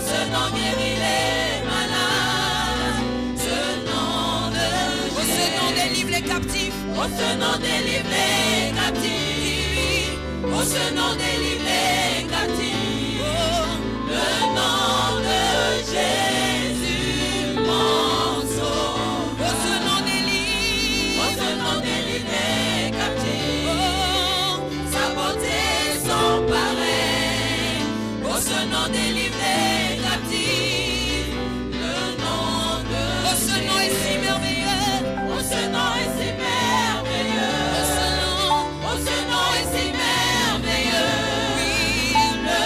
ce nom guérit les malades. Ce nom de Jésus. Oh, ce nom délivre les captifs. Oh, ce nom délivre les captifs. Oh, ce nom délivre les captifs. Oh, le nom de Jésus, mon sauveur. Oh, ce nom délivre. Oh, ce nom délivre les captifs. Oh, sa beauté sans pareil. Oh, ce nom délivre les captifs. Le nom de oh, ce nom est si merveilleux. Oh, ce nom est si merveilleux. Oh, ce nom est si merveilleux. Oui, le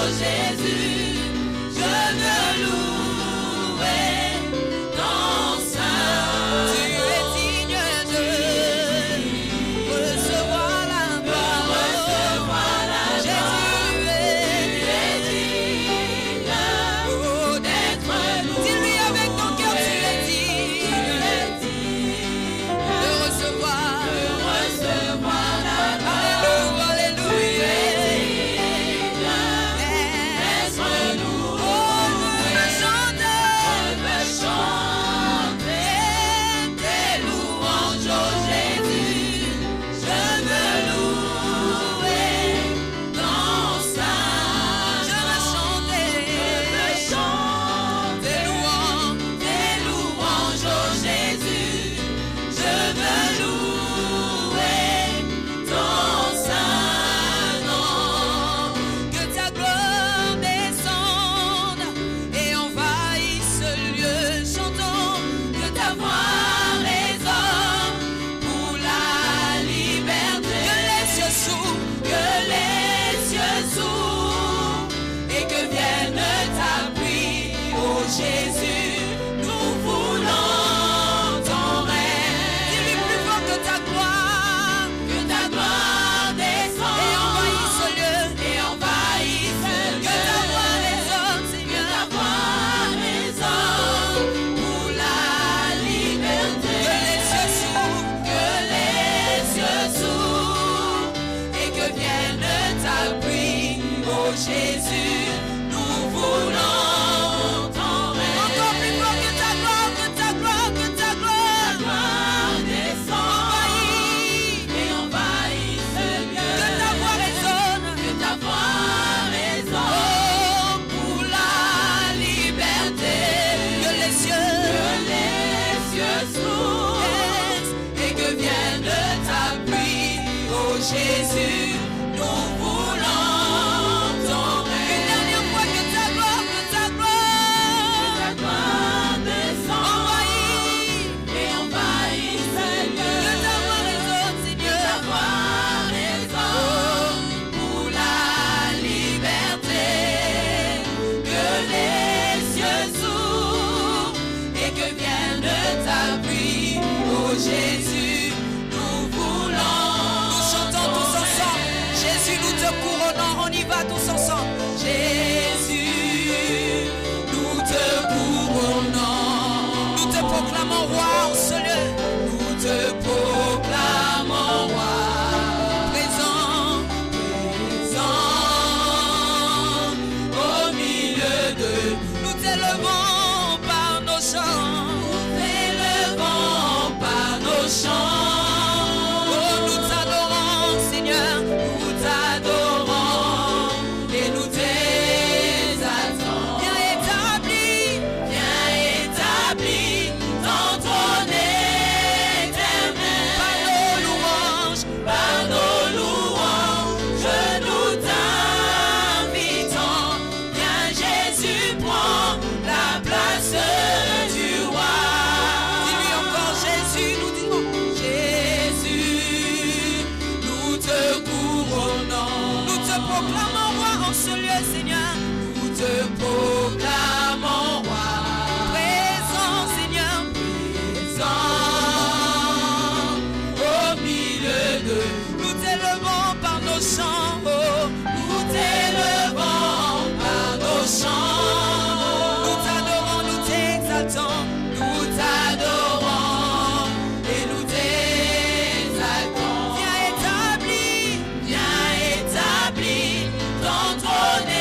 Jésus, je veux louer ton sein. Tu es digne de recevoir la gloire. Jésus, tu es digne d'être loué. Dis-lui avec ton cœur, tu es digne de recevoir la gloire. Alléluia, Jésus, nous voulons ton règne. Dis-lui plus fort que ta gloire descende et envahisse ce lieu, que ta voix résonne, Seigneur, que ta voix résonne pour la liberté. Que les cieux s'ouvrent et que vienne ta pluie, oh Jésus, nous voulons. Jésus, nous voulons ton règne. Une dernière fois que ta gloire descend, envahit et envahit, Seigneur. Que ta voix résonne, Seigneur. Que ta voix résonne pour la liberté. Que les cieux s'ouvrent et que vienne ta pluie, oh Jésus, nous voulons. Jésus, nous te couronnons, on y va tous ensemble. Jésus, nous te couronnons, nous te proclamons roi en ce lieu. Nous te proclamons roi, présent au milieu de nous t'élevons par nos chants. Nous t'élevons par nos chants. Proclamons roi, présent Seigneur, présent au milieu de nous t'élevons par nos chants, oh, nous t'élevons par nos chants, nous t'adorons, nous t'exaltons, nous t'adorons et nous t'exaltons. Viens établi ton trône.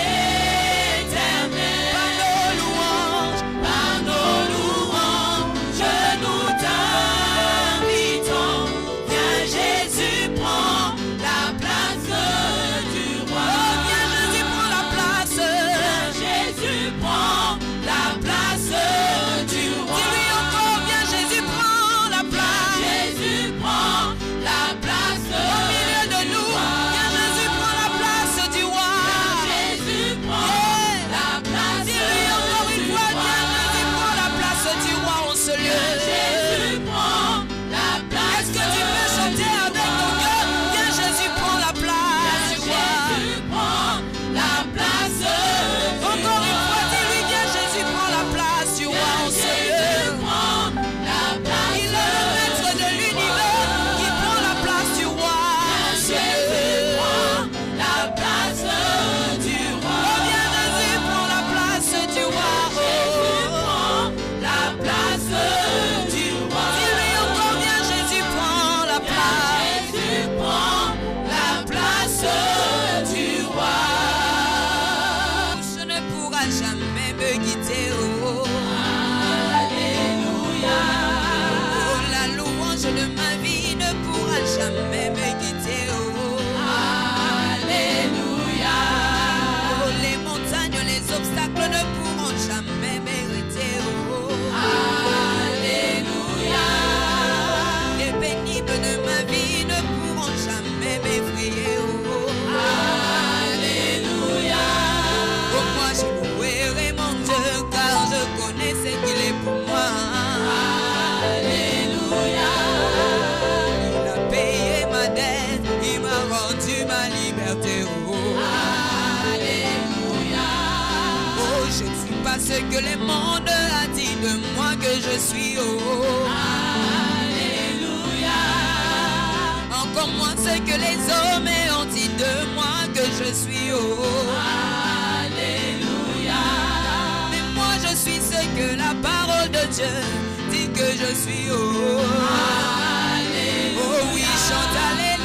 ce que le monde a dit de moi que je suis. Oh, alléluia. Encore moins ce que les hommes ont dit de moi que je suis. Oh, alléluia. Mais moi je suis ce que la parole de Dieu dit que je suis. Oh, alléluia. Oh oui, chante alléluia.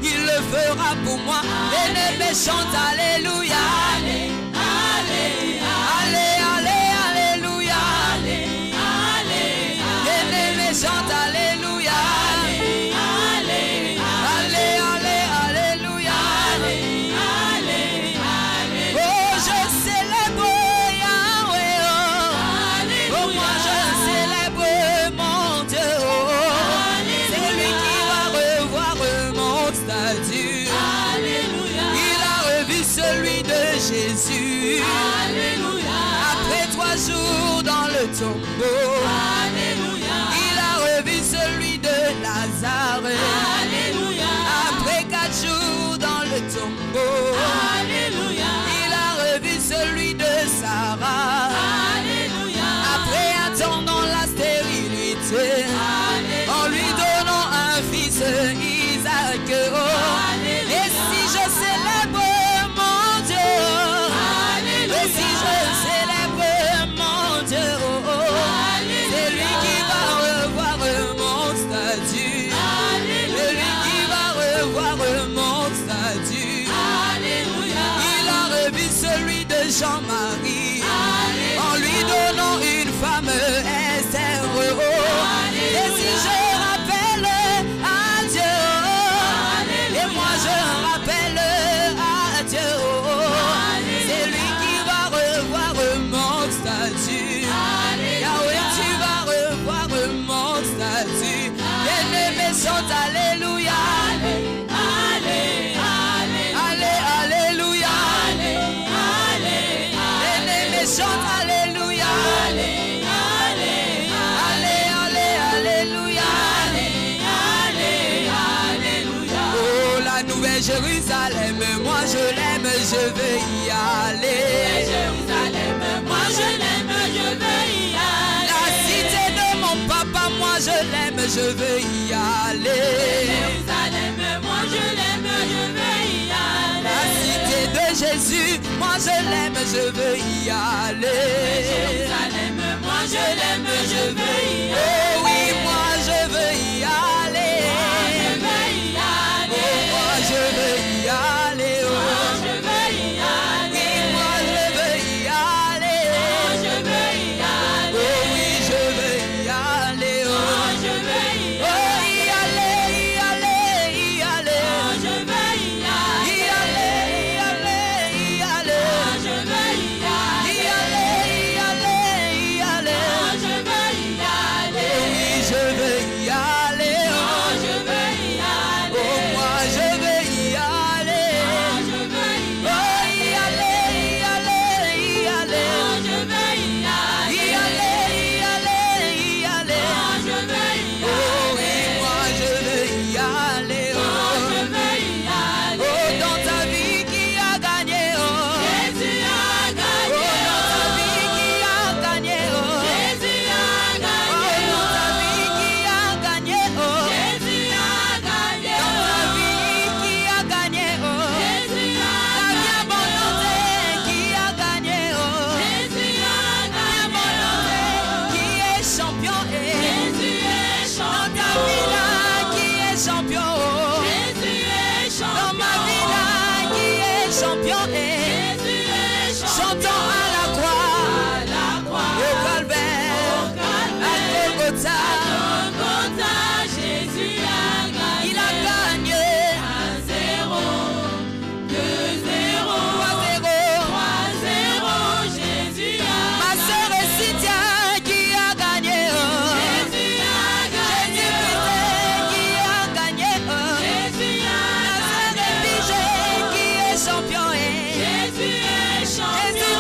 il le fera pour moi. Bien-aimé, chante alléluia. Allez, allez, allez, allez, alléluia. Allez, allez, bien-aimé, chante alléluia. Allez, allez, allez, allez, alléluia. Allez, allez, allez. Oh, je célèbre Yahweh. Oh, moi je célèbre mon Dieu. C'est lui qui va revoir mon statut. Alléluia. Il a revu celui de Jésus. Alléluia. Après 3 jours dans le tombeau. Alléluia. Il a revu celui de Lazare. Alléluia. Après 4 jours dans le tombeau. Alléluia. Il a revu celui de Sarah. Alléluia. Après un temps dans la stérilité. Alléluia. En lui donnant un fils, Isaac. Oh. Et si je célèbre mon Dieu. Alléluia. Et si je célèbre mon Dieu. C'est lui qui va revoir mon statut. C'est lui qui va revoir mon statut. Alléluia. Il a revu celui de Jean-Marie. En lui donnant une femme Esther. Et si je rappelle à Dieu. Et moi je rappelle à Dieu. C'est lui qui va revoir mon statut. Yahweh, tu vas revoir mon statut. Bien-aimé, chante alléluia. Allez, alléluia. Bien-aimé, chante alléluia. Alléluia. Oh, la nouvelle Jérusalem, moi je l'aime, je veux y aller. Jérusalem, moi je l'aime, je veux y aller. La cité de mon papa, moi je l'aime, je veux y aller. Jérusalem, moi je l'aime, je veux y aller. La cité de Jésus, moi je l'aime, je veux y aller. Jérusalem, moi je l'aime, je veux y aller. Oh oui, moi je veux y aller. Moi je veux y aller. Oh, moi je veux y aller. Oui, moi je veux y aller. Je veux y aller. Oh oui, je veux y aller. Oh, je veux y aller. Oh, y aller, y aller, y aller. Oh, je veux y aller. Y aller, y aller, y aller. Oh, je veux y aller. Y aller, y aller, y aller. Oh, je veux y aller. Oh oui, je veux y aller. Oh, je veux y aller. Oh, moi je veux y aller. Oh, je veux y aller. Oh, y aller, y aller, y aller. Oh, je veux y aller. Y aller, y aller, y aller. Oh, je veux y aller. Oh oui, moi je veux y aller. Oh, je veux y aller. Oh, dans ta vie qui a gagné. Oh, Jésus a gagné. Oh, dans ta vie qui a gagné. Oh, Jésus a gagné. Oh, dans ta vie qui a gagné. Oh, Jésus a gagné. Dans ta vie qui a gagné. Oh, Jésus a gagné. La vie abondante qui a gagné. Oh, Jésus a gagné. La abondante qui est champion. Jésus est champion. Dans ta vie là qui est champion. Oh, Jésus est champion. Dans ma vie là qui est champion. Jésus est champion. Chantons à la croix. Au calvaire. À Golgotha. Jésus a gagné. Il a gagné. 1-0, 2-0, 3-0. Jésus a gagné. Ma sœur Cynthia qui a gagné. Jésus a gagné. Jésus qui a gagné. Jésus a gagné. La sœur Epigée qui est champion. Jésus est champion. Jésus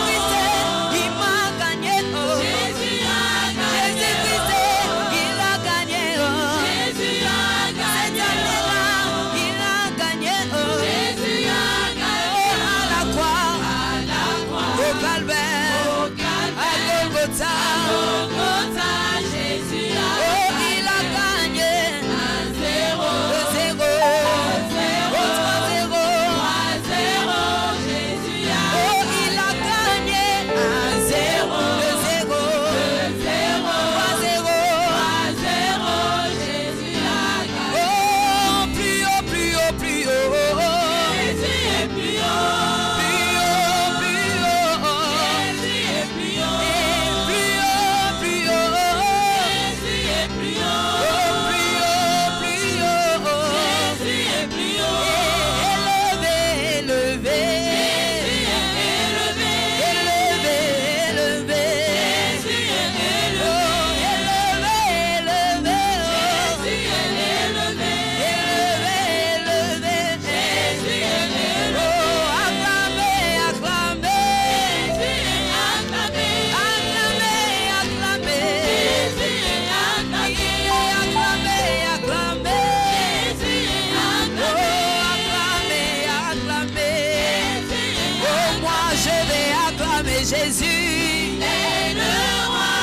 Jésus, il est le roi.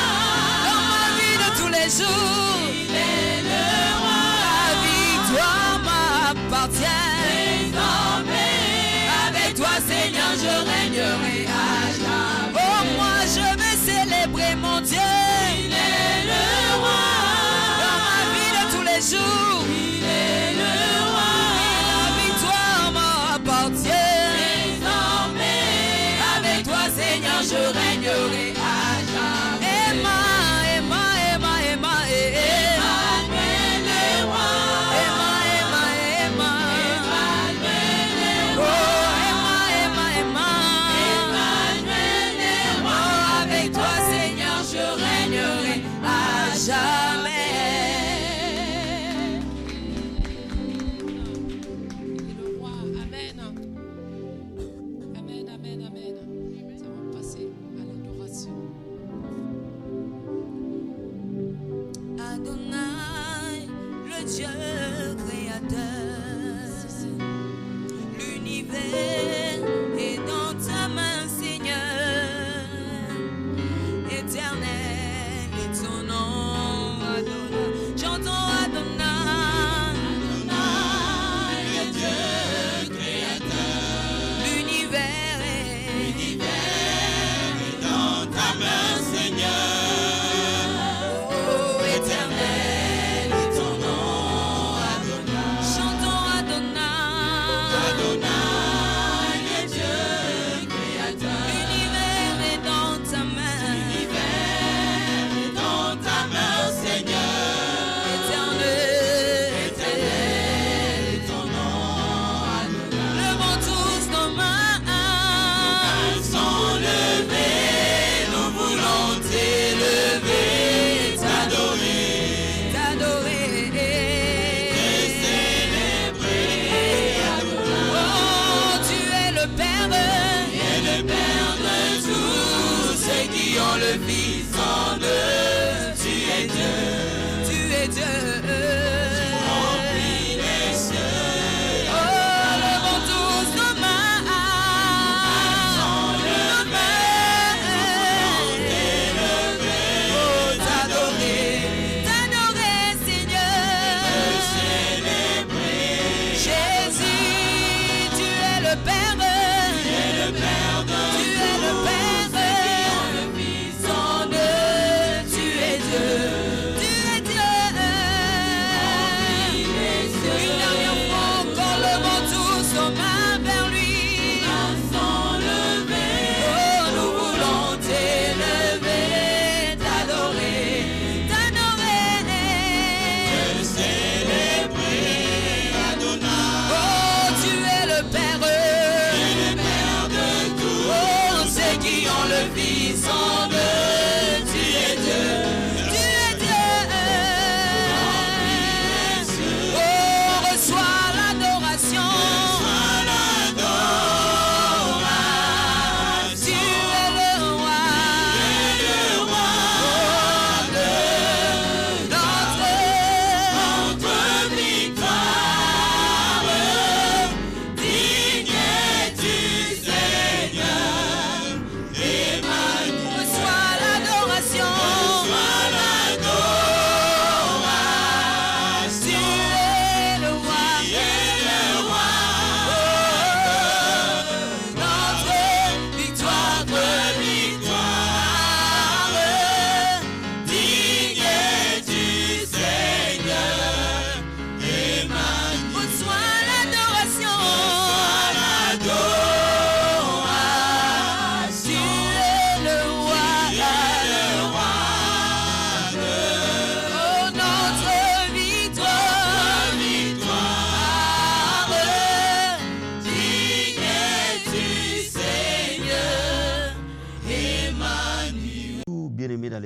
Dans ma vie de tous les jours, il est le roi. La victoire m'appartient. Désormais, avec toi Seigneur, je régnerai à jamais. Oh, moi je vais célébrer mon Dieu. Il est le roi. Dans ma vie de tous les jours, il est le roi. La victoire m'appartient. Désormais, avec toi Seigneur, je régnerai à jamais.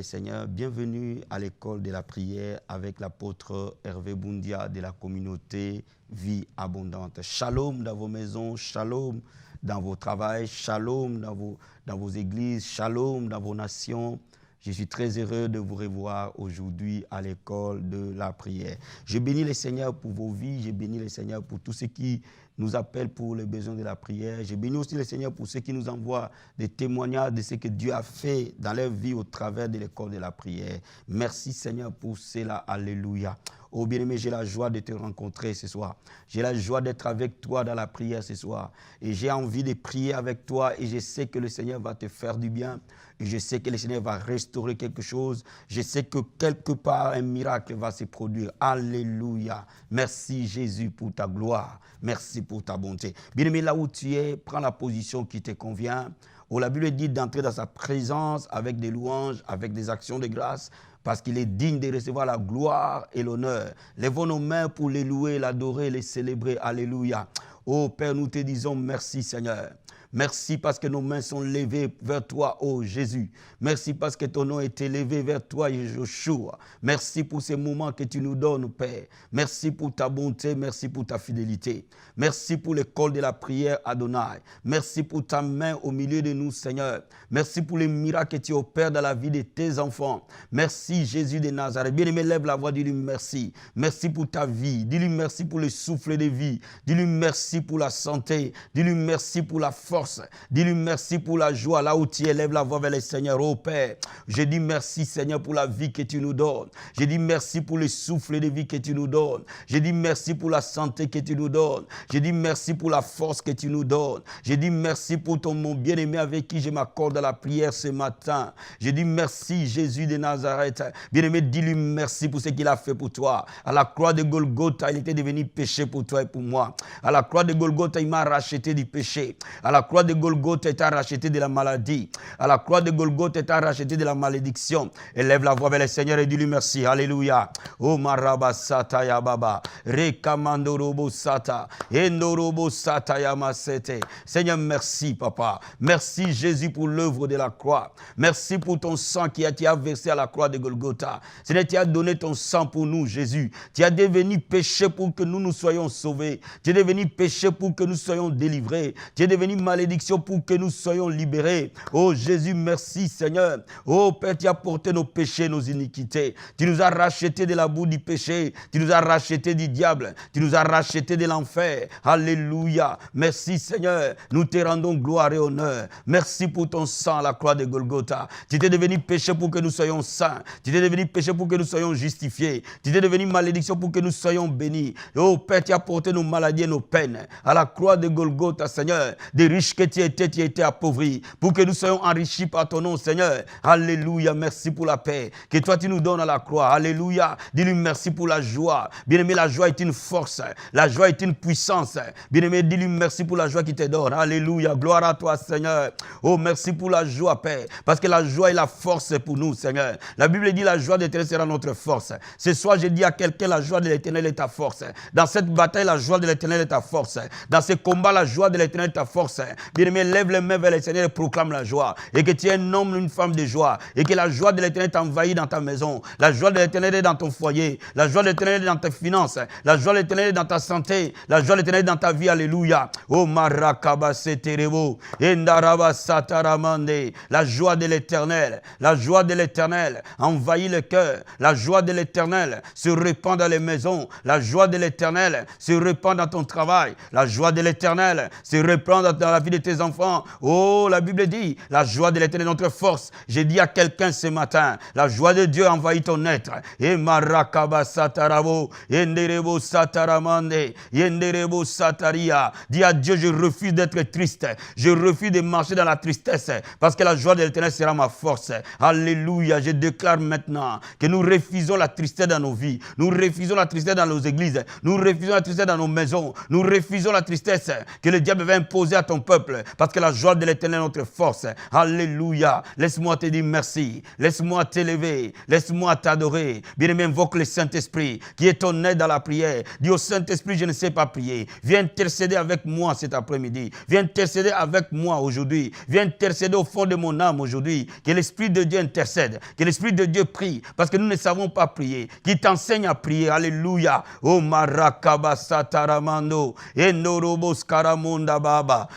Seigneur, bienvenue à l'école de la prière avec l'apôtre Hervé Boundia de la communauté Vie Abondante. Shalom dans vos maisons, shalom dans vos travails, shalom dans vos églises, shalom dans vos nations. Je suis très heureux de vous revoir aujourd'hui à l'école de la prière. Je bénis le Seigneur pour vos vies, je bénis le Seigneur pour tous ceux qui nous appellent pour les besoins de la prière. Je bénis aussi le Seigneur pour ceux qui nous envoient des témoignages de ce que Dieu a fait dans leur vie au travers de l'école de la prière. Merci Seigneur pour cela. Alléluia. Oh bien-aimé, j'ai la joie de te rencontrer ce soir. J'ai la joie d'être avec toi dans la prière ce soir. Et j'ai envie de prier avec toi et je sais que le Seigneur va te faire du bien. Et je sais que le Seigneur va restaurer quelque chose. Je sais que quelque part, un miracle va se produire. Alléluia. Merci Jésus pour ta gloire. Merci pour ta bonté. Bien-aimé, là où tu es, prends la position qui te convient. Oh, la Bible dit d'entrer dans sa présence avec des louanges, avec des actions de grâce, parce qu'il est digne de recevoir la gloire et l'honneur. Lèvons nos mains pour les louer, l'adorer, les célébrer. Alléluia. Oh Père, nous te disons merci Seigneur. Merci parce que nos mains sont levées vers toi, ô Jésus. Merci parce que ton nom est élevé vers toi, Yeshua. Merci pour ces moments que tu nous donnes, Père. Merci pour ta bonté, merci pour ta fidélité. Merci pour l'école de la prière, Adonai. Merci pour ta main au milieu de nous, Seigneur. Merci pour les miracles que tu opères dans la vie de tes enfants. Merci, Jésus de Nazareth. Bien-aimé, lève la voix, dis-lui merci. Merci pour ta vie. Dis-lui merci pour le souffle de vie. Dis-lui merci pour la santé. Dis-lui merci pour la force. Dis-lui merci pour la joie. Là où tu élèves la voix vers le Seigneur, oh Père, je dis merci Seigneur pour la vie que tu nous donnes. Je dis merci pour le souffle de vie que tu nous donnes. Je dis merci pour la santé que tu nous donnes. Je dis merci pour la force que tu nous donnes. Je dis merci pour ton mon bien-aimé avec qui je m'accorde à la prière ce matin. Je dis merci Jésus de Nazareth. Bien-aimé, dis-lui merci pour ce qu'il a fait pour toi. À la croix de Golgotha, il était devenu péché pour toi et pour moi. À la croix de Golgotha, il m'a racheté du péché. À la croix de Golgotha, il t'a racheté de la maladie. À la croix de Golgotha, il t'a racheté de la malédiction. Élève la voix vers le Seigneur et dis-lui merci. Alléluia. Oh maraba sata ya baba. Rekamandorobo sata. Endorobo sata ya masete. Seigneur, merci papa. Merci Jésus pour l'œuvre de la croix. Merci pour ton sang qui a été versé à la croix de Golgotha. Seigneur, tu as donné ton sang pour nous, Jésus. Tu as devenu péché pour que nous soyons sauvés. Tu es devenu péché pour que nous soyons délivrés. Tu es devenu malédiction pour que nous soyons libérés. Oh Jésus, merci Seigneur. Oh Père, tu as porté nos péchés, nos iniquités. Tu nous as rachetés de la boue du péché. Tu nous as rachetés du diable. Tu nous as rachetés de l'enfer. Alléluia. Merci Seigneur. Nous te rendons gloire et honneur. Merci pour ton sang à la croix de Golgotha. Tu t'es devenu péché pour que nous soyons saints. Tu t'es devenu péché pour que nous soyons justifiés. Tu t'es devenu malédiction pour que nous soyons bénis. Oh Père, tu as porté nos maladies et nos peines. À la croix de Golgotha, Seigneur, des riches que tu étais appauvri, pour que nous soyons enrichis par ton nom, Seigneur. Alléluia, merci pour la paix que toi tu nous donnes à la croix. Alléluia, dis-lui merci pour la joie. Bien-aimé, la joie est une force, la joie est une puissance. Bien-aimé, dis-lui merci pour la joie qui te donne. Alléluia, gloire à toi, Seigneur. Oh, merci pour la joie, Père, parce que la joie est la force pour nous, Seigneur. La Bible dit la joie de l'Éternel sera notre force. Ce soir, je dis à quelqu'un, la joie de l'Éternel est ta force. Dans cette bataille, la joie de l'Éternel est ta force. Dans ce combat, la joie de l'Éternel est ta force. Bien-aimé, lève les mains vers le Seigneur et proclame la joie. Et que tu es un homme, une femme de joie. Et que la joie de l'Éternel t'envahit dans ta maison. La joie de l'Éternel est dans ton foyer. La joie de l'Éternel est dans tes finances. La joie de l'Éternel est dans ta santé. La joie de l'Éternel est dans ta vie. Alléluia. Oh marakaba seterebo. Endaraba sataramande. La joie de l'Éternel. La joie de l'Éternel envahit le cœur. La joie de l'Éternel se répand dans les maisons. La joie de l'Éternel se répand dans ton travail. La joie de l'Éternel se répand dans la vie de tes enfants. Oh, la Bible dit, la joie de l'Éternel est notre force. J'ai dit à quelqu'un ce matin, la joie de Dieu envahit ton être. Et marakaba satarabo, yenderebo sataramande, yenderebo sataria. Dis à Dieu, je refuse d'être triste. Je refuse de marcher dans la tristesse, parce que la joie de l'Éternel sera ma force. Alléluia, je déclare maintenant que nous refusons la tristesse dans nos vies. Nous refusons la tristesse dans nos églises. Nous refusons la tristesse dans nos maisons. Nous refusons la tristesse que le diable va imposer à ton peuple, parce que la joie de l'Éternel est notre force. Alléluia. Laisse-moi te dire merci. Laisse-moi t'élever. Laisse-moi t'adorer. Bien-aimé, invoque le Saint-Esprit qui est ton aide dans la prière. Dis au Saint-Esprit, je ne sais pas prier. Viens intercéder avec moi cet après-midi. Viens intercéder avec moi aujourd'hui. Viens intercéder au fond de mon âme aujourd'hui. Que l'Esprit de Dieu intercède. Que l'Esprit de Dieu prie, parce que nous ne savons pas prier. Qu'il t'enseigne à prier. Alléluia. Oh marakaba sataramando. Endorobos karamunda baba.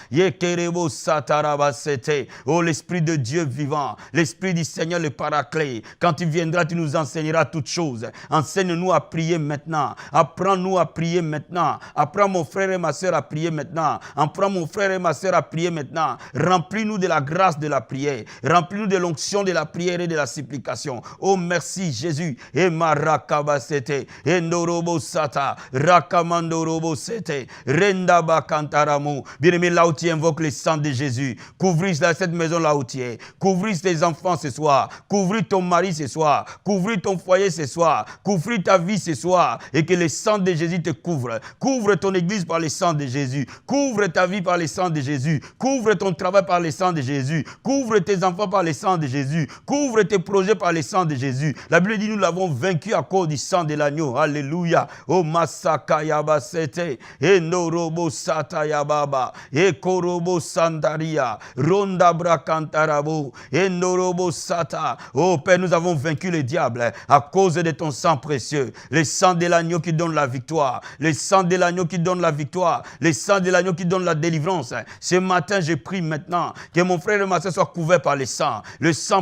Oh, l'Esprit de Dieu vivant, l'Esprit du Seigneur le Paraclet, quand tu viendras, tu nous enseigneras toutes choses. Enseigne-nous à prier maintenant. Apprends-nous à prier maintenant. Apprends mon frère et ma soeur à prier maintenant. Apprends mon frère et ma soeur à prier maintenant. Remplis-nous de la grâce de la prière. Remplis-nous de l'onction de la prière et de la supplication. Oh, merci Jésus. Et marakabasete, et ndorobo sata, rakamandorobo sete, rendaba kantaramu. Bien-aimé, là où tu invoques le sang de Jésus, couvris cette maison là où tu es. Couvris tes enfants ce soir. Couvris ton mari ce soir. Couvris ton foyer ce soir. Couvris ta vie ce soir. Et que le sang de Jésus te couvre. Couvre ton église par le sang de Jésus. Couvre ta vie par le sang de Jésus. Couvre ton travail par le sang de Jésus. Couvre tes enfants par le sang de Jésus. Couvre tes projets par le sang de Jésus. La Bible dit nous l'avons vaincu à cause du sang de l'agneau. Alléluia. Oh masaka yabasete. E norobo sata yababa. E korobo sandaria. Ronda brakantarabo. E norobo sata. Oh Père, nous avons vaincu le diable à cause de ton sang précieux. Le sang de l'agneau qui donne la victoire. Le sang de l'agneau qui donne la victoire. Le sang de l'agneau qui donne la délivrance. Ce matin, je prie maintenant que mon frère et ma soeur soient couverts par le sang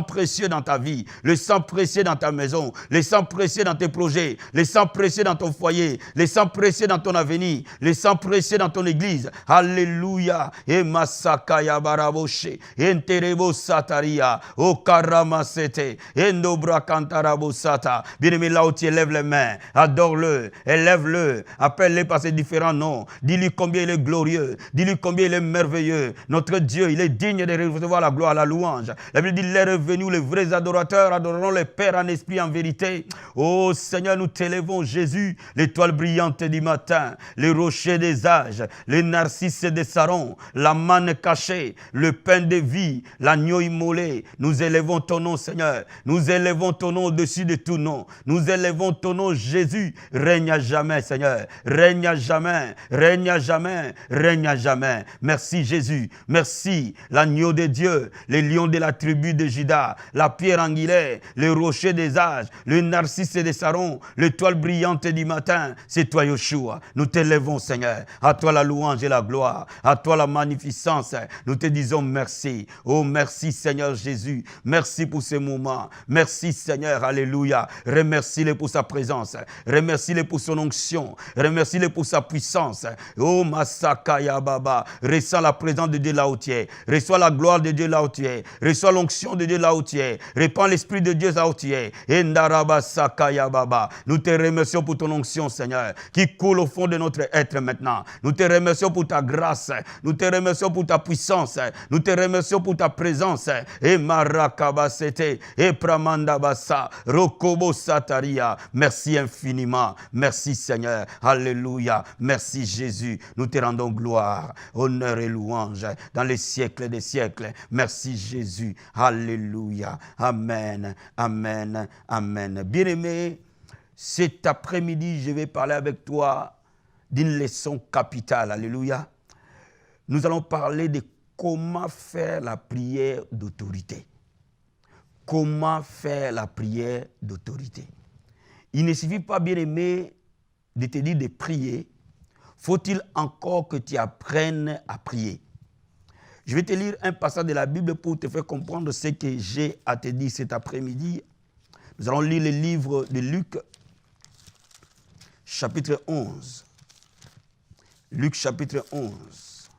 précieux dans ta vie, le sang précieux dans ta maison, le sang précieux dans tes projets, le sang précieux dans ton foyer, le sang précieux dans ton avenir, le sang précieux dans ton église. Alléluia. Et masakaya baraboshe, enterebo sataria, o karamasete, endobra kantarabo sata. Bien-aimé, là où tu élèves les mains, adore-le, élève-le, appelle-le par ses différents noms. Dis-lui combien il est glorieux, dis-lui combien il est merveilleux. Notre Dieu, il est digne de recevoir la gloire, la louange. La Bible dit, les revenus, les vrais adorateurs adoreront le Père en esprit, en vérité. Oh Seigneur, nous t'élevons, Jésus, l'étoile brillante du matin, les rochers des âges, les narcisses des sarons, la manne cachée, le pain de vie, l'agneau immolé. Nous élevons ton nom, Seigneur. Nous élevons ton nom au-dessus de tout nom. Nous élevons ton nom, Jésus. Règne à jamais, Seigneur. Règne à jamais. Règne à jamais. Règne à jamais. Merci, Jésus. Merci, l'agneau de Dieu, les lions de la tribu de Juda, la pierre angulaire, le rocher des âges, le narcisse des sarons, l'étoile brillante du matin. C'est toi, Yeshua. Nous t'élevons, Seigneur. À toi la louange et la gloire. À toi la magnificence. Nous te disons merci. Oh, merci, Seigneur Jésus. Merci pour ce moment. Merci, Seigneur. Alléluia. Remercie-le pour sa présence. Remercie-le pour son onction. Remercie-le pour sa puissance. Oh, Masakaya Baba. Ressens la présence de Dieu là où tu es. Reçois la gloire de Dieu là où tu es. Reçois l'onction de Dieu là où tu es. Répands l'esprit de Dieu là où tu es. Endaraba Sakaya Baba. Nous te remercions pour ton onction, Seigneur, qui coule au fond de notre être maintenant. Nous te remercions pour ta grâce. Nous te remercions pour ta puissance. Nous te remercions pour ta présence. Et Marakabasete. Et Pramandabasa. Rokobo Sataria. Merci infiniment. Merci, Seigneur. Alléluia. Merci, Jésus. Nous te rendons gloire, honneur et louange dans les siècles des siècles. Merci, Jésus. Alléluia. Amen. Amen. Amen. Bien-aimé, cet après-midi, je vais parler avec toi d'une leçon capitale. Alléluia. Nous allons parler de comment faire la prière d'autorité. Comment faire la prière d'autorité. Il ne suffit pas, bien-aimé, de te dire de prier. Faut-il encore que tu apprennes à prier? Je vais te lire un passage de la Bible pour te faire comprendre ce que j'ai à te dire cet après-midi. Nous allons lire le livre de Luc, chapitre 11. Luc, chapitre 11.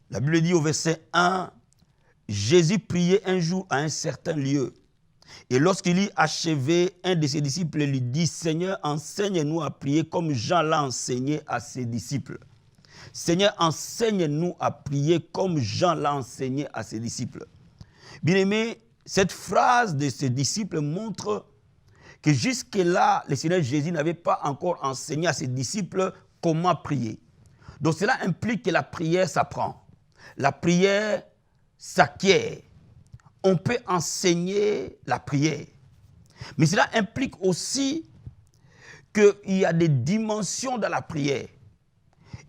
La Bible dit au verset 1, « Jésus priait un jour à un certain lieu. Et lorsqu'il eut achevé, un de ses disciples lui dit, « Seigneur, enseigne-nous à prier comme Jean l'a enseigné à ses disciples. » Seigneur, enseigne-nous à prier comme Jean l'a enseigné à ses disciples. Bien-aimé, cette phrase de ses disciples montre que jusque-là, le Seigneur Jésus n'avait pas encore enseigné à ses disciples comment prier. Donc cela implique que la prière s'apprend. La prière s'acquiert. On peut enseigner la prière. Mais cela implique aussi qu'il y a des dimensions dans la prière.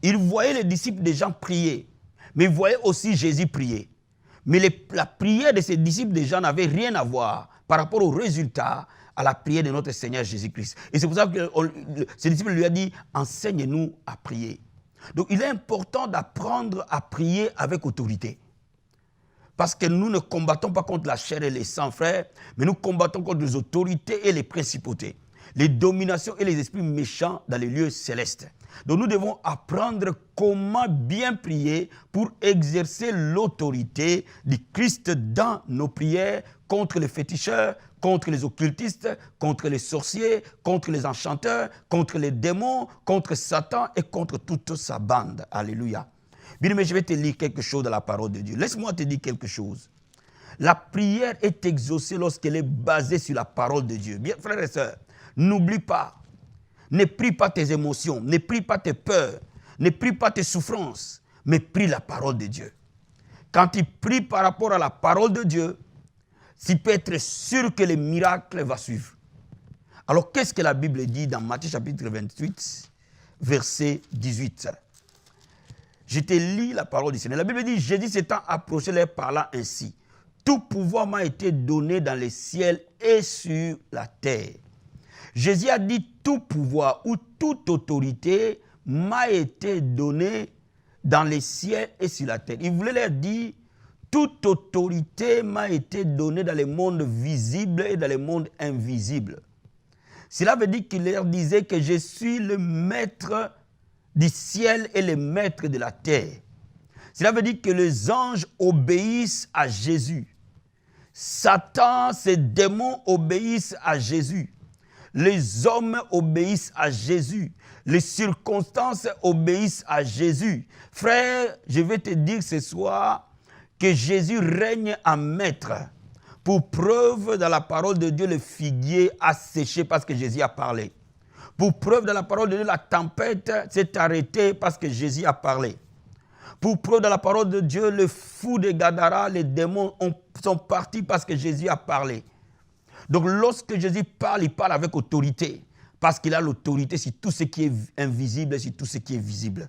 Ils voyaient les disciples de Jean prier, mais ils voyaient aussi Jésus prier. Mais la prière de ces disciples de Jean n'avait rien à voir par rapport au résultat à la prière de notre Seigneur Jésus-Christ. Et c'est pour ça que ces disciples lui ont dit, enseigne-nous à prier. Donc il est important d'apprendre à prier avec autorité. Parce que nous ne combattons pas contre la chair et les sangs, frères, mais nous combattons contre les autorités et les principautés, les dominations et les esprits méchants dans les lieux célestes. Donc nous devons apprendre comment bien prier pour exercer l'autorité du Christ dans nos prières contre les féticheurs, contre les occultistes, contre les sorciers, contre les enchanteurs, contre les démons, contre Satan et contre toute sa bande. Alléluia. Bien, mais je vais te lire quelque chose de la parole de Dieu. Laisse-moi te dire quelque chose. La prière est exaucée lorsqu'elle est basée sur la parole de Dieu. Bien, frères et sœurs, n'oublie pas. Ne prie pas tes émotions, ne prie pas tes peurs, ne prie pas tes souffrances, mais prie la parole de Dieu. Quand tu pries par rapport à la parole de Dieu, tu peux être sûr que le miracle va suivre. Alors, qu'est-ce que la Bible dit dans Matthieu chapitre 28, verset 18? Je te lis la parole du Seigneur. La Bible dit, Jésus s'étant approché, leur parlant ainsi. Tout pouvoir m'a été donné dans les ciels et sur la terre. Jésus a dit, tout pouvoir ou toute autorité m'a été donnée dans les ciels et sur la terre. Il voulait leur dire, toute autorité m'a été donnée dans les mondes visibles et dans les mondes invisibles. Cela veut dire qu'il leur disait que je suis le maître du ciel et le maître de la terre. Cela veut dire que les anges obéissent à Jésus. Satan, ses démons obéissent à Jésus. Les hommes obéissent à Jésus. Les circonstances obéissent à Jésus. Frère, je vais te dire ce soir que Jésus règne en maître. Pour preuve, dans la parole de Dieu, le figuier a séché parce que Jésus a parlé. Pour preuve, dans la parole de Dieu, la tempête s'est arrêtée parce que Jésus a parlé. Pour preuve, dans la parole de Dieu, le fou de Gadara, les démons sont partis parce que Jésus a parlé. Donc, lorsque Jésus parle, il parle avec autorité. Parce qu'il a l'autorité sur tout ce qui est invisible et sur tout ce qui est visible.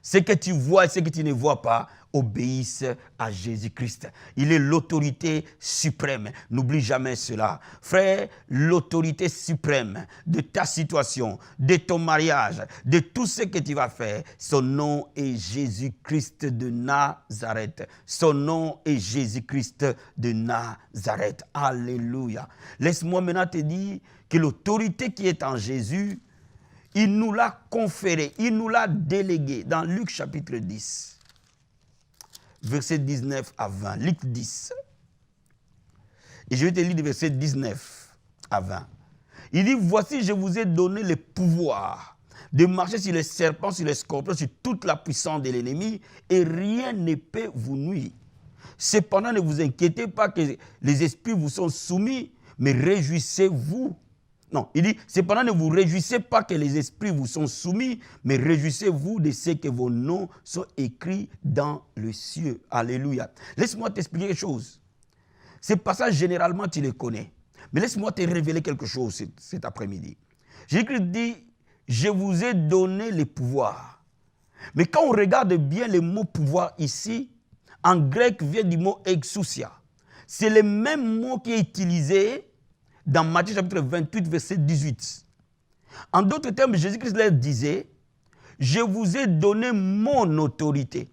Ce que tu vois et ce que tu ne vois pas obéissent à Jésus-Christ. Il est l'autorité suprême. N'oublie jamais cela. Frère, l'autorité suprême de ta situation, de ton mariage, de tout ce que tu vas faire, son nom est Jésus-Christ de Nazareth. Son nom est Jésus-Christ de Nazareth. Alléluia. Laisse-moi maintenant te dire que l'autorité qui est en Jésus, il nous l'a conférée, il nous l'a déléguée dans Luc chapitre 10, verset 19 à 20. Luc 10. Et je vais te lire le verset 19 à 20. Il dit, voici, je vous ai donné le pouvoir de marcher sur les serpents, sur les scorpions, sur toute la puissance de l'ennemi, et rien ne peut vous nuire. Cependant, ne vous inquiétez pas que les esprits vous sont soumis, mais réjouissez-vous. Non, il dit, cependant ne vous réjouissez pas que les esprits vous sont soumis, mais réjouissez-vous de ce que vos noms sont écrits dans le ciel. Alléluia. Laisse-moi t'expliquer quelque chose. Ces passages, généralement, tu les connais. Mais laisse-moi te révéler quelque chose cet après-midi. Jésus dit, je vous ai donné le pouvoir. Mais quand on regarde bien le mot pouvoir ici, en grec vient du mot exousia. C'est le même mot qui est utilisé dans Matthieu chapitre 28, verset 18. En d'autres termes, Jésus-Christ leur disait, je vous ai donné mon autorité.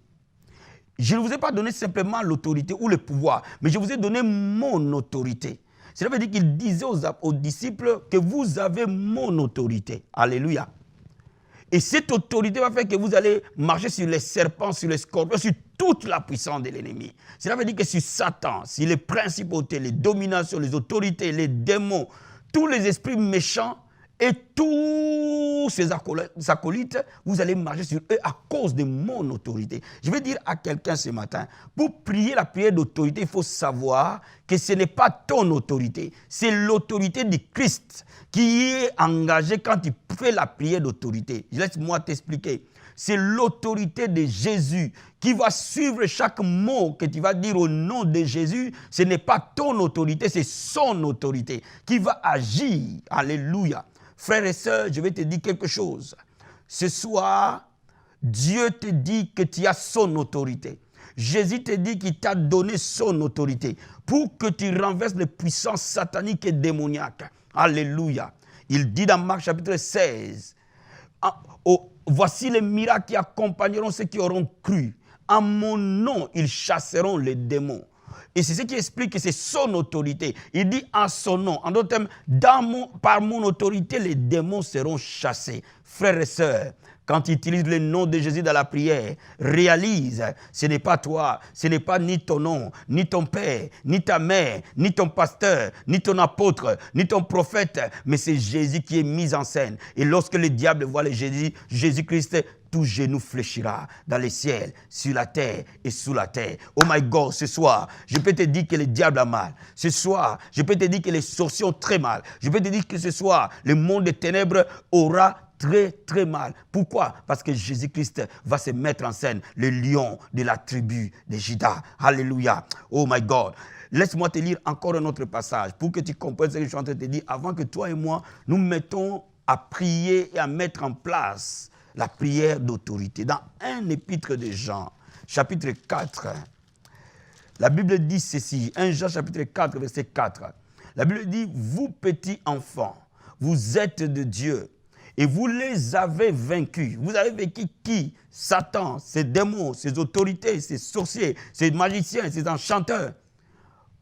Je ne vous ai pas donné simplement l'autorité ou le pouvoir, mais je vous ai donné mon autorité. Cela veut dire qu'il disait aux disciples que vous avez mon autorité. Alléluia. Et cette autorité va faire que vous allez marcher sur les serpents, sur les scorpions, sur toute la puissance de l'ennemi. Cela veut dire que sur Satan, sur les principautés, les dominations, les autorités, les démons, tous les esprits méchants et tous ces acolytes, vous allez marcher sur eux à cause de mon autorité. Je vais dire à quelqu'un ce matin, pour prier la prière d'autorité, il faut savoir que ce n'est pas ton autorité, c'est l'autorité du Christ qui est engagée quand tu fais la prière d'autorité. Laisse-moi t'expliquer. C'est l'autorité de Jésus qui va suivre chaque mot que tu vas dire au nom de Jésus. Ce n'est pas ton autorité, c'est son autorité qui va agir. Alléluia. Frères et sœurs, je vais te dire quelque chose. Ce soir, Dieu te dit que tu as son autorité. Jésus te dit qu'il t'a donné son autorité pour que tu renverses les puissances sataniques et démoniaques. Alléluia. Il dit dans Marc chapitre 16, voici les miracles qui accompagneront ceux qui auront cru. En mon nom, ils chasseront les démons. Et c'est ce qui explique que c'est son autorité. Il dit en son nom. En d'autres termes, par mon autorité, les démons seront chassés. Frères et sœurs, quand il utilise le nom de Jésus dans la prière, réalise, ce n'est pas toi, ce n'est pas ni ton nom, ni ton père, ni ta mère, ni ton pasteur, ni ton apôtre, ni ton prophète, mais c'est Jésus qui est mis en scène. Et lorsque le diable voit le Jésus-Christ, tout genou fléchira dans les ciels, sur la terre et sous la terre. Oh my God, ce soir, je peux te dire que le diable a mal. Ce soir, je peux te dire que les sorciers ont très mal. Je peux te dire que ce soir, le monde des ténèbres aura très très mal. Pourquoi? Parce que Jésus-Christ va se mettre en scène, le lion de la tribu de Juda. Alléluia. Oh my God. Laisse-moi te lire encore un autre passage pour que tu comprennes ce que je suis en train de te dire avant que toi et moi, nous mettons à prier et à mettre en place la prière d'autorité. Dans un épître de Jean, chapitre 4, la Bible dit ceci, 1 Jean chapitre 4, verset 4. La Bible dit, vous petits enfants, vous êtes de Dieu et vous les avez vaincus. Vous avez vaincu qui? Satan, ses démons, ses autorités, ses sorciers, ses magiciens, ses enchanteurs.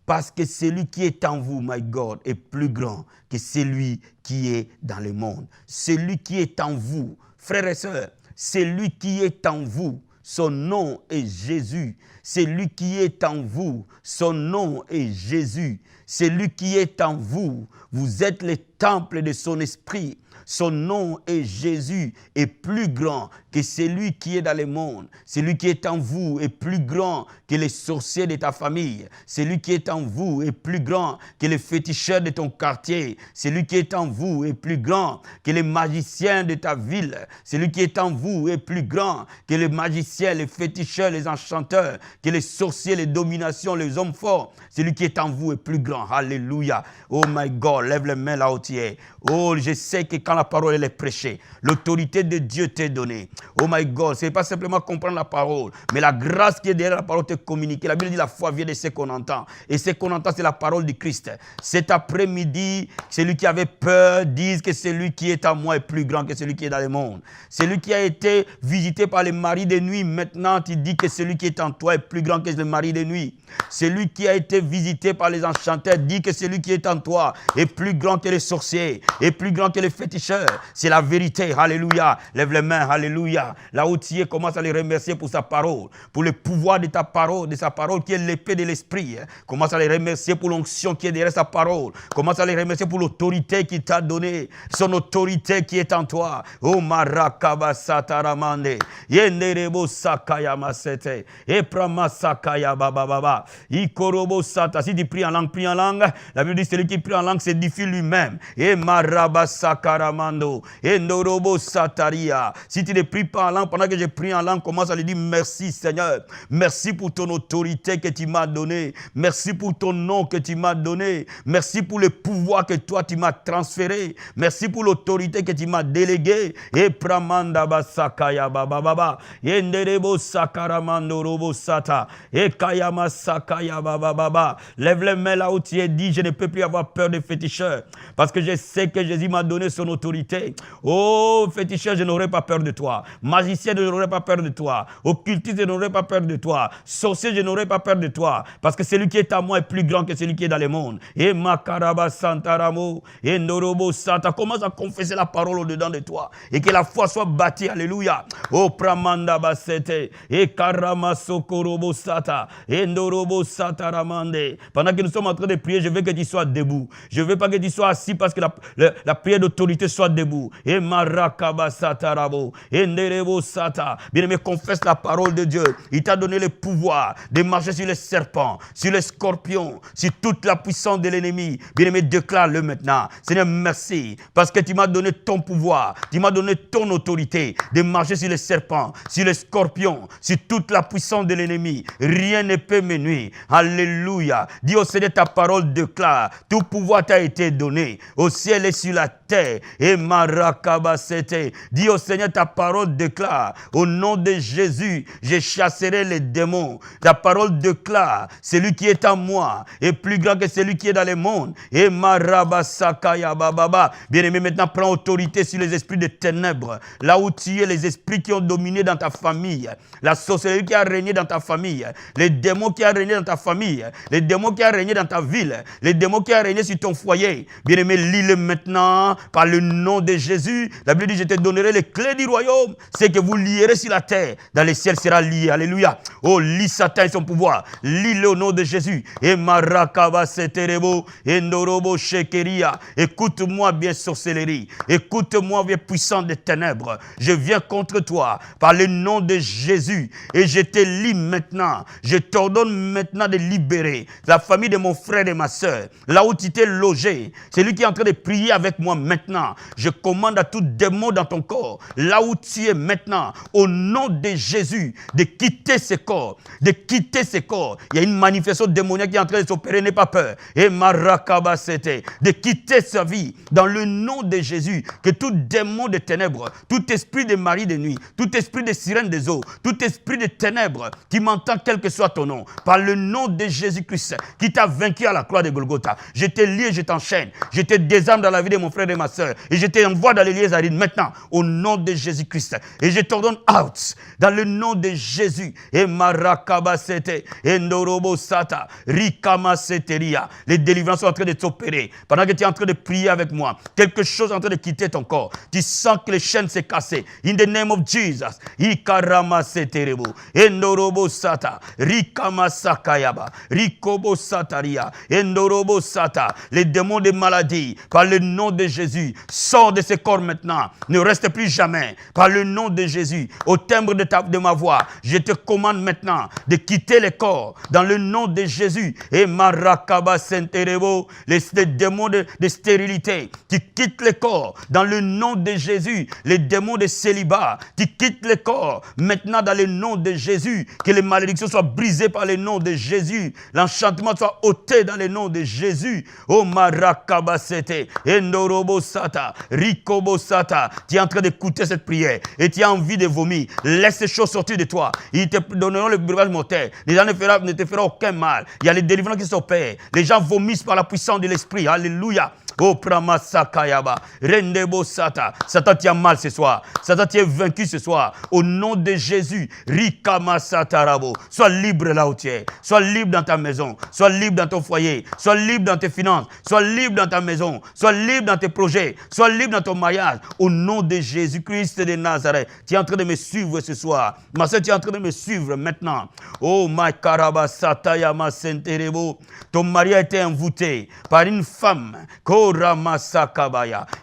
Parce que celui qui est en vous, my God, est plus grand que celui qui est dans le monde. Celui qui est en vous, frères et sœurs, celui qui est en vous, son nom est Jésus. Celui qui est en vous, son nom est Jésus. Celui qui est en vous, vous êtes le temple de son esprit. Son nom est Jésus, est plus grand que celui qui est dans le monde. Celui qui est en vous est plus grand que les sorciers de ta famille. Celui qui est en vous est plus grand que les féticheurs de ton quartier. Celui qui est en vous est plus grand que les magiciens de ta ville. Celui qui est en vous est plus grand que les magiciens, les féticheurs, les enchanteurs, que les sorciers, les dominations, les hommes forts. Celui qui est en vous est plus grand. Alléluia. Oh my God, lève les mains là où tu es. Oh, je sais que quand la parole elle est prêchée, l'autorité de Dieu t'est donnée. Oh my God, ce n'est pas simplement comprendre la parole, mais la grâce qui est derrière la parole t'est communiquée. La Bible dit la foi vient de ce qu'on entend. Et ce qu'on entend, c'est la parole du Christ. Cet après-midi, celui qui avait peur dise que celui qui est en moi est plus grand que celui qui est dans le monde. Celui qui a été visité par les maris de nuit, maintenant tu dis que celui qui est en toi est plus grand que le mari de nuit. Celui qui a été visité par les enchanteurs dit que celui qui est en toi est plus grand que les sorciers, est plus grand que les féticheurs. C'est la vérité. Alléluia. Lève les mains. Alléluia. Là où tu es, commence à les remercier pour sa parole, pour le pouvoir de ta parole, de sa parole qui est l'épée de l'esprit. Commence à les remercier pour l'onction qui est derrière sa parole. Commence à les remercier pour l'autorité qu'il t'a donnée, son autorité qui est en toi. Oh marakaba sataramande. Yenderebo sakaya masete. Eprama sakaya bababa. Ikorobo sata. Si tu pries en langue, prie en langue. La Bible dit celui qui prie en langue s'édifie lui-même. Et maraba sakaramando. Et ndorobo sataria. Si tu ne pries pas en langue, pendant que je prie en langue, commence à lui dire merci Seigneur. Merci pour ton autorité que tu m'as donnée. Merci pour ton nom que tu m'as donné. Merci pour le pouvoir que toi tu m'as transféré. Merci pour l'autorité que tu m'as déléguée. Et pramanda basakaya bababa. Et nderebo sakaramando robo sata. Et kayama sakaya bababa. Lève les mains là où tu es, dit je ne peux plus avoir peur des féticheurs parce que je sais que Jésus m'a donné son autorité. Oh féticheur, je n'aurai pas peur de toi. Magicien, je n'aurai pas peur de toi. Occultiste, je n'aurai pas peur de toi. Sorcier, je n'aurai pas peur de toi parce que celui qui est à moi est plus grand que celui qui est dans le monde. Et makaraba santaramo et norobo santa. Commence à confesser la parole au-dedans de toi et que la foi soit bâtie. Alléluia. Oh pramanda basete et karama sokorobo sata et norobo sataramande. Pendant que nous sommes en train de prier, je veux que tu sois debout. Je ne veux pas que tu sois assis parce que la prière d'autorité soit debout. Et marakaba satarabo et nerebo sata. Bien-aimé, confesse la parole de Dieu. Il t'a donné le pouvoir de marcher sur les serpents, sur les scorpions, sur toute la puissance de l'ennemi. Bien-aimé, déclare-le maintenant. Seigneur, merci parce que tu m'as donné ton pouvoir, tu m'as donné ton autorité de marcher sur les serpents, sur les scorpions, sur toute la puissance de l'ennemi. Rien ne peut me nuire. Alléluia. Dis au Seigneur, ta parole déclare, tout pouvoir t'a été donné au ciel et sur la terre. Et Marakabasete. Dis au Seigneur, ta parole déclare, au nom de Jésus, je chasserai les démons. Ta parole déclare, celui qui est en moi est plus grand que celui qui est dans le monde. Et Marabasakaya Bababa. Bien-aimé, maintenant prends autorité sur les esprits de ténèbres. Là où tu es, les esprits qui ont dominé dans ta famille, la sorcellerie qui a régné dans ta famille, les démons qui ont régné dans ta famille, les démons qui ont régné dans ta ville, les démons qui ont régné sur ton foyer. Bien-aimé, lis-le maintenant par le nom de Jésus. La Bible dit, je te donnerai les clés du royaume. Ce que vous lierez sur la terre, dans les ciels sera lié. Alléluia. Oh, lis Satan et son pouvoir. Lis-le au nom de Jésus. Et Marakaba Seterebo, et Norobo Shekeria. Écoute-moi, bien sorcellerie. Écoute-moi, bien puissant des ténèbres. Je viens contre toi par le nom de Jésus. Et je te lis maintenant. Je t'ordonne maintenant de libérer la famille de mon frère et ma soeur. Là où tu t'es logé, c'est lui qui est en train de prier avec moi maintenant. Je commande à tout démon dans ton corps, là où tu es maintenant, au nom de Jésus, de quitter ce corps, de quitter ce corps. Il y a une manifestation démoniaque qui est en train de s'opérer, n'aie pas peur. Et Marakabasete, de quitter sa vie, dans le nom de Jésus, que tout démon de ténèbres, tout esprit de mari de nuit, tout esprit de sirène des eaux, tout esprit de ténèbres qui m'entend quel que soit ton nom, par le nom de Jésus-Christ, qui t'a vaincu à la croix de Golgotha, je te lie et je t'enchaîne, je te désarme dans la vie de mon frère et ma soeur, et je t'envoie dans les lieux arides maintenant, au nom de Jésus-Christ, et je t'ordonne out, dans le nom de Jésus, et Marakabasete, et Norobo Sata, Rikama Seteria, les délivrances sont en train de s'opérer, pendant que tu es en train de prier avec moi, quelque chose est en train de quitter ton corps, tu sens que les chaînes s'est cassées, in the name of Jesus, Ikarama Seterebo, et Norobo Sata, Rikama Sakayaba, Rikobo Sataria, et Norobo Sata, les démons de maladie, par le nom de Jésus, sors de ce corps maintenant, ne reste plus jamais, par le nom de Jésus, au timbre de ma voix, je te commande maintenant de quitter les corps, dans le nom de Jésus, et Marakaba Senterebo, les démons de stérilité, tu quittes les corps, dans le nom de Jésus, les démons de célibat, tu quittes les corps, maintenant dans le nom de Jésus, que les malédictions soient brisées par le nom de Jésus, l'enchantement soit ôté dans le nom de Jésus, oh Marakabasete, Endorobo Sata, Rikobo Sata, tu es en train d'écouter cette prière, et tu as envie de vomir, laisse ces choses sortir de toi, ils te donneront le breuvage mortel, les gens ne te feront aucun mal, il y a les délivrances qui s'opèrent, les gens vomissent par la puissance de l'esprit, alléluia. Oh Pramasakayaba, Rendebo Sata, Satan tu as mal ce soir, Satan tu es vaincu ce soir, au nom de Jésus, Rikama Satarabo, sois libre là où tu es, sois libre dans ta maison, sois libre dans ton foyer, sois libre dans tes finances, sois libre dans ta maison, sois libre dans tes projets, sois libre dans ton mariage, au nom de Jésus-Christ de Nazareth. Tu es en train de me suivre ce soir, ma soeur tu es en train de me suivre maintenant, oh my Karaba Satayama Senterebo, ton mari a été envoûté par une femme,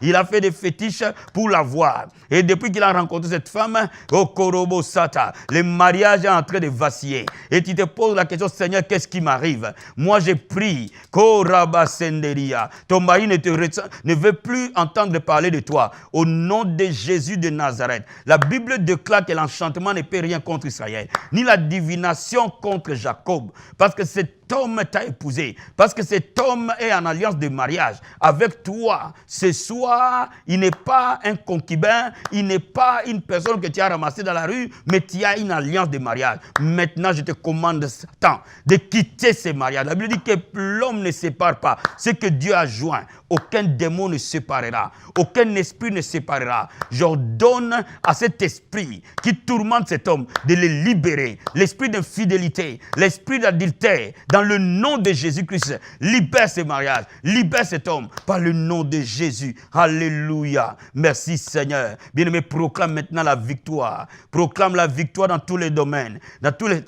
il a fait des fétiches pour la voir. Et depuis qu'il a rencontré cette femme, Okorobo Sata, le mariage est en train de vaciller. Et tu te poses la question, Seigneur, qu'est-ce qui m'arrive? Moi, j'ai pris. Koraba Senderia. Ton mari ne veut plus entendre parler de toi. Au nom de Jésus de Nazareth. La Bible déclare que l'enchantement ne peut rien contre Israël, ni la divination contre Jacob. Parce que cet homme t'a épousé, parce que cet homme est en alliance de mariage avec toi. Ce soir, il n'est pas un concubin, il n'est pas une personne que tu as ramassée dans la rue, mais tu as une alliance de mariage. Maintenant, je te commande, Satan, de quitter ce mariage. La Bible dit que l'homme ne sépare pas ce que Dieu a joint. Aucun démon ne séparera, aucun esprit ne séparera. J'ordonne à cet esprit qui tourmente cet homme de le libérer. L'esprit d'infidélité, l'esprit d'adultère, dans le nom de Jésus-Christ, libère ce mariage, libère cet homme, par le nom de Jésus. Alléluia. Merci Seigneur. Bien-aimé, proclame maintenant la victoire. Proclame la victoire dans tous les domaines, dans tous les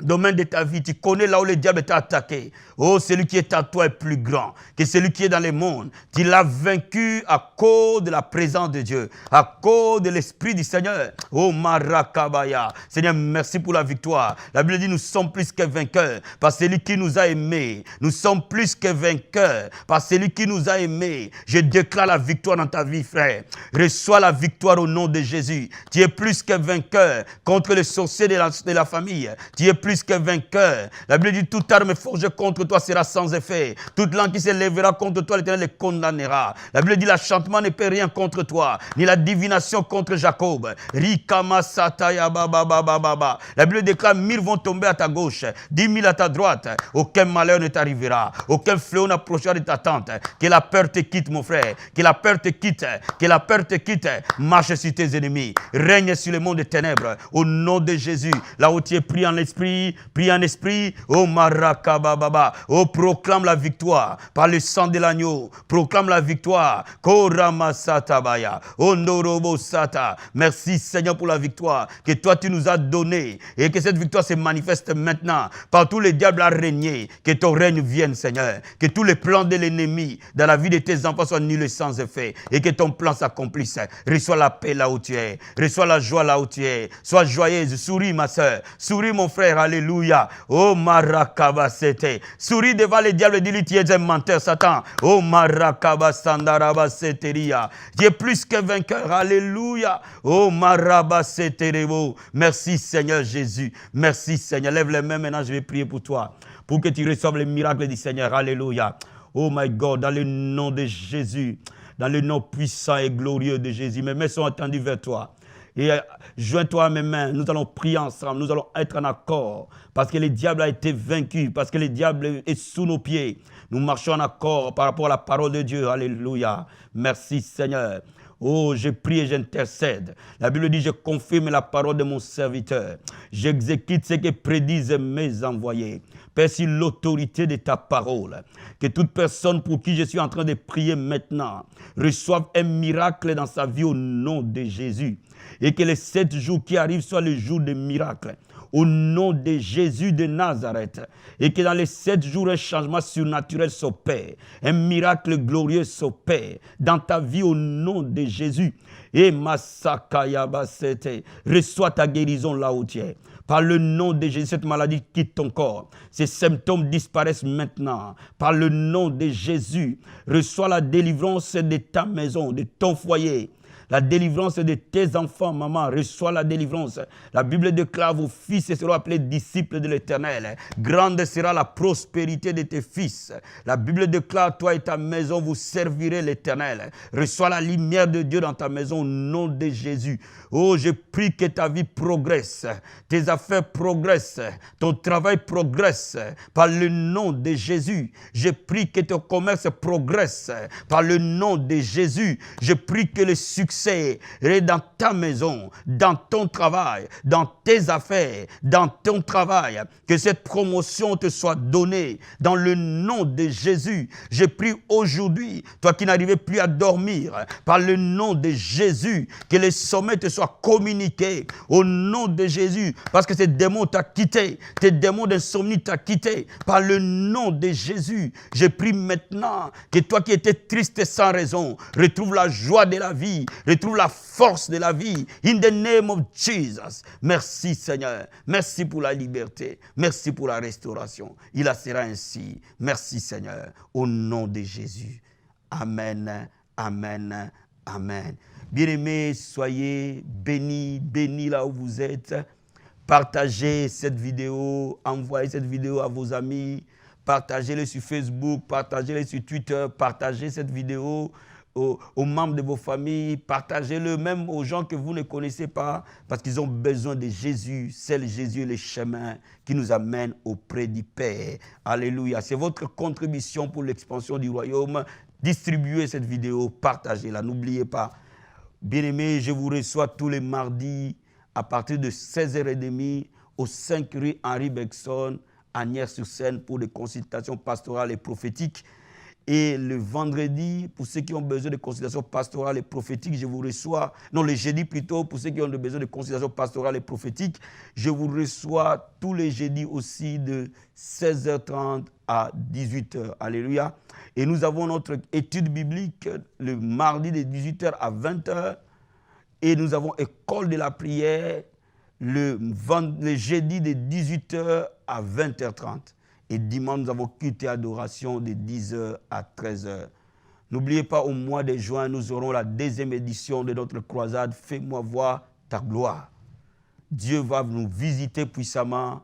domaine de ta vie. Tu connais là où le diable t'a attaqué. Oh, celui qui est à toi est plus grand que celui qui est dans le monde. Tu l'as vaincu à cause de la présence de Dieu, à cause de l'Esprit du Seigneur. Oh, Marakabaya. Seigneur, merci pour la victoire. La Bible dit, nous sommes plus que vainqueurs par celui qui nous a aimés. Nous sommes plus que vainqueurs par celui qui nous a aimés. Je déclare la victoire dans ta vie, frère. Reçois la victoire au nom de Jésus. Tu es plus que vainqueur contre le sorcier de la famille. Tu es plus que vainqueur. La Bible dit, toute arme forgée contre toi sera sans effet. Toute langue qui s'élèvera contre toi, l'Éternel les condamnera. La Bible dit, l'achantement ne peut rien contre toi, ni la divination contre Jacob. Rikama sataya baba baba baba. La Bible déclare, 1000 vont tomber à ta gauche, 10 000 à ta droite. Aucun malheur ne t'arrivera. Aucun fléau n'approchera de ta tente. Que la peur te quitte, mon frère. Que la peur te quitte. Que la peur te quitte. Marche sur tes ennemis. Règne sur le monde des ténèbres. Au nom de Jésus. Là où tu es pris en esprit. Prie en esprit. Oh Marakababa. Oh, proclame la victoire. Par le sang de l'agneau. Proclame la victoire. Koramasatabaya. Oh Norobo Sata. Merci Seigneur pour la victoire que toi tu nous as donnée. Et que cette victoire se manifeste maintenant. Partout le diable a régné. Que ton règne vienne, Seigneur. Que tous les plans de l'ennemi dans la vie de tes enfants soient nuls et sans effet. Et que ton plan s'accomplisse. Reçois la paix là où tu es. Reçois la joie là où tu es. Sois joyeuse. Souris, ma soeur. Souris, mon frère. Alléluia. Oh, Marakabasete. Souris devant le diable et dis-lui, tu es un menteur, Satan. Oh, Marakabasandarabasseteria. Tu es plus que vainqueur. Alléluia. Oh, Marabaseterebo. Merci, Seigneur Jésus. Merci, Seigneur. Lève les mains maintenant, je vais prier pour toi. Pour que tu reçoives les miracles du Seigneur. Alléluia. Oh, my God, dans le nom de Jésus. Dans le nom puissant et glorieux de Jésus. Mes mains sont étendues vers toi. Et joins-toi à mes mains. Nous allons prier ensemble. Nous allons être en accord. Parce que le diable a été vaincu. Parce que le diable est sous nos pieds. Nous marchons en accord par rapport à la parole de Dieu. Alléluia. Merci Seigneur. Oh, je prie et j'intercède. La Bible dit, je confirme la parole de mon serviteur. J'exécute ce que prédisent mes envoyés. Père, sur l'autorité de ta parole, que toute personne pour qui je suis en train de prier maintenant reçoive un miracle dans sa vie au nom de Jésus. Et que les 7 jours qui arrivent soient les jours de miracles. Au nom de Jésus de Nazareth. Et que dans les 7 jours, un changement surnaturel s'opère. Un miracle glorieux s'opère dans ta vie au nom de Jésus. Et Masakayabasete, reçois ta guérison là où tu es. Par le nom de Jésus, cette maladie quitte ton corps. Ces symptômes disparaissent maintenant. Par le nom de Jésus, reçois la délivrance de ta maison, de ton foyer. La délivrance de tes enfants, maman, reçois la délivrance. La Bible déclare, vos fils seront appelés disciples de l'Éternel. Grande sera la prospérité de tes fils. La Bible déclare, toi et ta maison, vous servirez l'Éternel. Reçois la lumière de Dieu dans ta maison au nom de Jésus. Oh, je prie que ta vie progresse, tes affaires progressent, ton travail progresse par le nom de Jésus. Je prie que ton commerce progresse par le nom de Jésus. Je prie que le succès est dans ta maison, dans ton travail, dans tes affaires, dans ton travail. Que cette promotion te soit donnée dans le nom de Jésus. Je prie aujourd'hui, toi qui n'arrivais plus à dormir, par le nom de Jésus, que les sommets te soient communiqués au nom de Jésus. Parce que ces démons t'ont quitté, tes démons d'insomnie t'ont quitté par le nom de Jésus. Je prie maintenant que toi qui étais triste sans raison, retrouve la joie de la vie, retrouve la force de la vie. In the name of Jesus. Merci Seigneur. Merci pour la liberté. Merci pour la restauration. Il en sera ainsi. Merci Seigneur. Au nom de Jésus. Amen. Amen. Amen. Bien-aimés, soyez bénis, bénis là où vous êtes. Partagez cette vidéo, envoyez cette vidéo à vos amis. Partagez-le sur Facebook, partagez-le sur Twitter, partagez cette vidéo aux membres de vos familles, partagez-le même aux gens que vous ne connaissez pas, parce qu'ils ont besoin de Jésus. C'est le Jésus et le chemin qui nous amène auprès du Père. Alléluia. C'est votre contribution pour l'expansion du royaume. Distribuez cette vidéo, partagez-la, n'oubliez pas. Bien-aimés, je vous reçois tous les mardis à partir de 16h30 au 5 rue Henri Bergson, à Nières-sur-Seine, pour des consultations pastorales et prophétiques. Et le vendredi, pour ceux qui ont besoin de consultations pastorales et prophétiques, je vous reçois, non, le jeudi plutôt, pour ceux qui ont besoin de consultations pastorales et prophétiques, je vous reçois tous les jeudis aussi de 16h30 à 18h. Alléluia. Et nous avons notre étude biblique le mardi de 18h à 20h. Et nous avons école de la prière le jeudi de 18h à 20h30. Et dimanche, nous avons culte et adoration de 10h à 13h. N'oubliez pas, au mois de juin, nous aurons la 2e édition de notre croisade « Fais-moi voir ta gloire ». Dieu va nous visiter puissamment